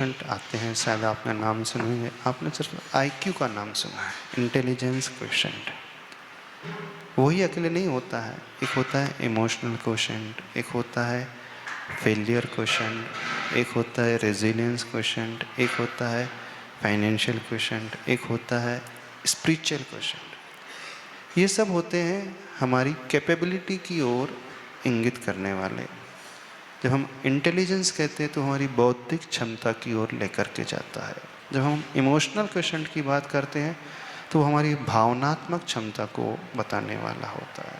आते हैं, शायद आपने नाम सुने होंगे। आपने सिर्फ आईक्यू का नाम सुना है, इंटेलिजेंस क्वेश्चंट। वही अकेले नहीं होता है, एक होता है इमोशनल क्वेश्चंट, एक होता है फेलियर क्वेश्चंट, एक होता है रेजिलियंस क्वेश्चंट, एक होता है फाइनेंशियल क्वेश्चंट, एक होता है स्पिरिचुअल क्वेश्चंट। ये सब होते हैं हमारी कैपेबिलिटी की ओर इंगित करने वाले। जब हम इंटेलिजेंस कहते हैं तो हमारी बौद्धिक क्षमता की ओर लेकर के जाता है। जब हम इमोशनल क्वेश्चन की बात करते हैं तो हमारी भावनात्मक क्षमता को बताने वाला होता है।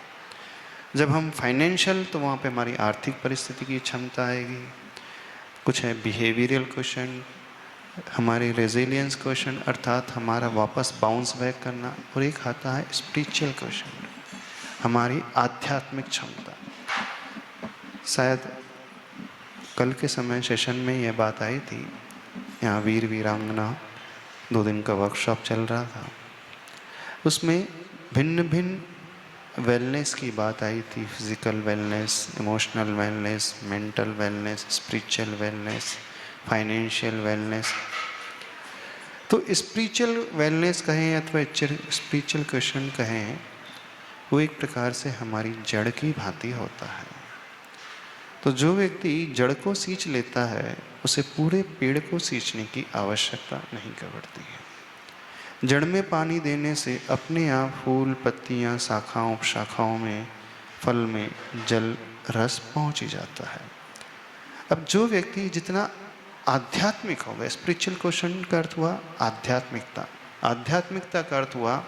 जब हम फाइनेंशियल, तो वहाँ पे हमारी आर्थिक परिस्थिति की क्षमता आएगी। कुछ है बिहेवियरल क्वेश्चन, हमारी रेजिलियंस क्वेश्चन अर्थात हमारा वापस बाउंस बैक करना, और एक आता है स्पिरिचुअल क्वेश्चन, हमारी आध्यात्मिक क्षमता। शायद कल के समय सेशन में यह बात आई थी, यहाँ वीर वीरांगना 2 दिन का वर्कशॉप चल रहा था, उसमें भिन्न भिन्न वेलनेस की बात आई थी। Physical wellness, emotional wellness, mental wellness, spiritual wellness, financial wellness. तो स्पिरिचुअल वेलनेस कहें अथवा स्पिरिचुअल क्वेश्चन कहें, वो एक प्रकार से हमारी जड़ की भांति होता है। तो जो व्यक्ति जड़ को सींच लेता है उसे पूरे पेड़ को सींचने की आवश्यकता नहीं पड़ती है। जड़ में पानी देने से अपने आप फूल, पत्तियां, शाखाओं, शाखाओं में, फल में जल रस पहुंच ही जाता है। अब जो व्यक्ति जितना आध्यात्मिक होगा, स्पिरिचुअल क्वेश्चन का अर्थ हुआ आध्यात्मिकता। आध्यात्मिकता का अर्थ हुआ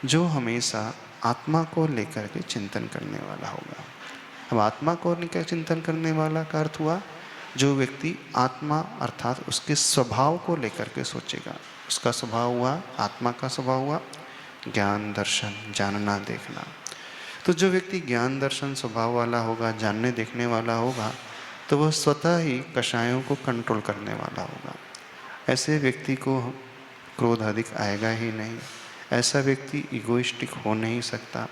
जो हमेशा आत्मा को लेकर के चिंतन करने वाला होगा। अब आत्मा को लेकर चिंतन करने वाला का अर्थ हुआ जो व्यक्ति आत्मा अर्थात उसके स्वभाव को लेकर के सोचेगा। उसका स्वभाव हुआ, आत्मा का स्वभाव हुआ ज्ञान, दर्शन, जानना, देखना। तो जो व्यक्ति ज्ञान, दर्शन स्वभाव वाला होगा, जानने देखने वाला होगा, तो वह स्वतः ही कषायों को कंट्रोल करने वाला होगा। ऐसे व्यक्ति को क्रोध अधिक आएगा ही नहीं। ऐसा व्यक्ति इगोइस्टिक हो नहीं सकता।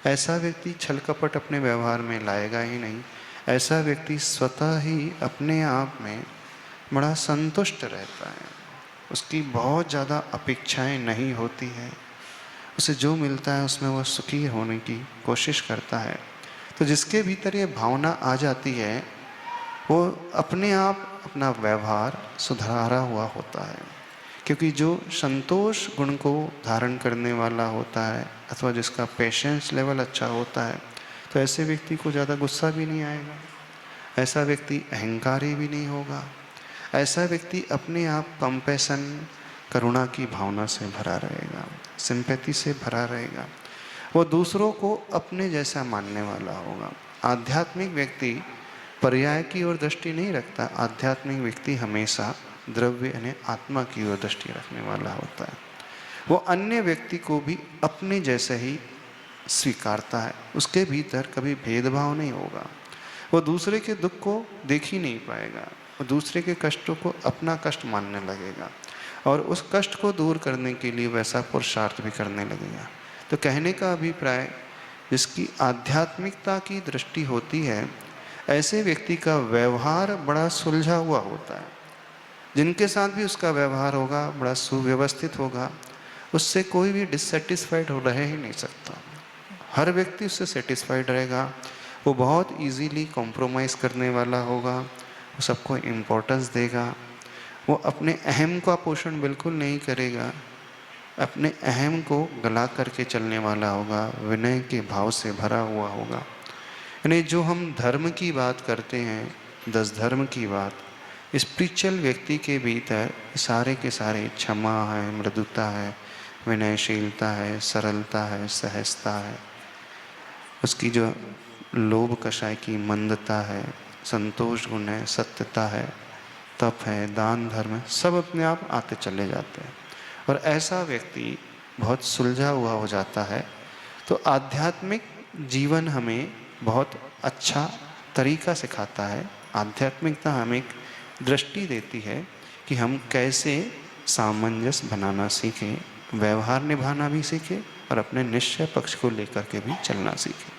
ऐसा व्यक्ति छल कपट अपने व्यवहार में लाएगा ही नहीं। ऐसा व्यक्ति स्वतः ही अपने आप में बड़ा संतुष्ट रहता है। उसकी बहुत ज़्यादा अपेक्षाएं नहीं होती है। उसे जो मिलता है उसमें वह सुखी होने की कोशिश करता है। तो जिसके भीतर ये भावना आ जाती है वो अपने आप अपना व्यवहार सुधारा हुआ होता है। क्योंकि जो संतोष गुण को धारण करने वाला होता है अथवा जिसका पेशेंस लेवल अच्छा होता है, तो ऐसे व्यक्ति को ज़्यादा गुस्सा भी नहीं आएगा। ऐसा व्यक्ति अहंकारी भी नहीं होगा। ऐसा व्यक्ति अपने आप कंपैशन, करुणा की भावना से भरा रहेगा, सिंपैथी से भरा रहेगा। वो दूसरों को अपने जैसा मानने वाला होगा। आध्यात्मिक व्यक्ति पर्याय की ओर दृष्टि नहीं रखता। आध्यात्मिक व्यक्ति हमेशा द्रव्य यानी आत्मा की ओर दृष्टि रखने वाला होता है। वो अन्य व्यक्ति को भी अपने जैसे ही स्वीकारता है। उसके भीतर कभी भेदभाव नहीं होगा। वो दूसरे के दुख को देख ही नहीं पाएगा। वो दूसरे के कष्टों को अपना कष्ट मानने लगेगा और उस कष्ट को दूर करने के लिए वैसा पुरुषार्थ भी करने लगेगा। तो कहने का अभिप्राय, जिसकी आध्यात्मिकता की दृष्टि होती है, ऐसे व्यक्ति का व्यवहार बड़ा सुलझा हुआ होता है। जिनके साथ भी उसका व्यवहार होगा बड़ा सुव्यवस्थित होगा। उससे कोई भी डिससेटिस्फाइड हो रह ही नहीं सकता। हर व्यक्ति उससे सेटिस्फाइड रहेगा। वो बहुत इजीली कॉम्प्रोमाइज़ करने वाला होगा। वो सबको इम्पोर्टेंस देगा। वो अपने अहम का पोषण बिल्कुल नहीं करेगा। अपने अहम को गला करके चलने वाला होगा। विनय के भाव से भरा हुआ होगा। यानी जो हम धर्म की बात करते हैं, 10 धर्म की बात, स्पिरिचुअल व्यक्ति के भीतर सारे के सारे क्षमा है, मृदुता है, विनयशीलता है, सरलता है, सहजता है। उसकी जो लोभ कषाय की मंदता है, संतोष गुण है, सत्यता है, तप है, दान धर्म है, सब अपने आप आते चले जाते हैं और ऐसा व्यक्ति बहुत सुलझा हुआ हो जाता है। तो आध्यात्मिक जीवन हमें बहुत अच्छा तरीका सिखाता है। आध्यात्मिकता हमें एक दृष्टि देती है कि हम कैसे सामंजस्य बनाना सीखें, व्यवहार निभाना भी सीखें और अपने निश्चय पक्ष को लेकर के भी चलना सीखें।